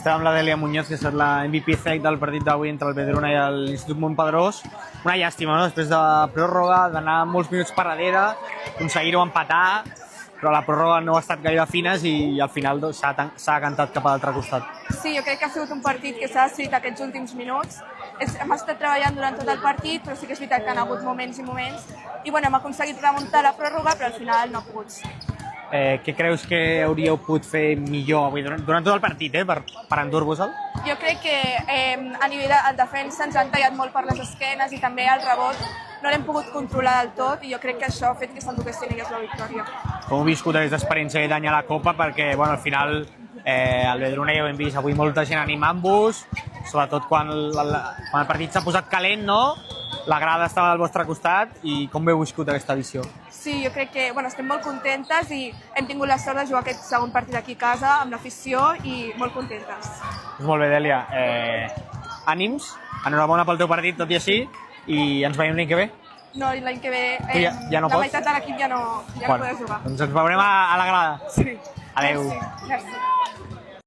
Estem amb la Dèlia Muñoz, que ha estat la MVP fake del partit d'avui entre el Vedruna i l'Institut Montpedrós. Una llàstima, no? Després de la pròrroga, d'anar molts minuts per darrere, aconseguir-ho empatar, però la pròrroga no ha estat gaire fines i al final s'ha cantat cap a l'altre costat. Sí, jo crec que ha sigut un partit que s'ha decidit aquests últims minuts. Hem estat treballant durant tot el partit, però sí que és veritat que han hagut moments i moments. I bueno, hem aconseguit remuntar la pròrroga, però al final no ha pogut ser. Què creus que hauríeu pogut fer millor avui durant tot el partit, per endur-vos-el? Jo crec que a nivell de defensa ens han tallat molt per les esquenes i també el rebot no l'hem pogut controlar del tot i jo crec que això ha fet que s'enduguessin elles la victòria. Com heu viscut aquesta experiència aquest any a la Copa? Perquè al final el Vedruna ja ho hem vist avui molta gent animant-vos, sobretot quan el partit s'ha posat calent, no? La grada estava al vostre costat i com heu viscut aquesta edició? Sí, jo crec que estem molt contentes i hem tingut la sort de jugar aquest segon partit aquí a casa amb l'afició i molt contentes. Doncs molt bé, Dèlia. Ànims, enhorabona pel teu partit, tot i així, i ens veiem l'any que ve. No, l'any que ve ja no la pots? meitat de l'equip ja no podrà jugar. Doncs ens veurem a la grada. Sí. Adéu. Merci.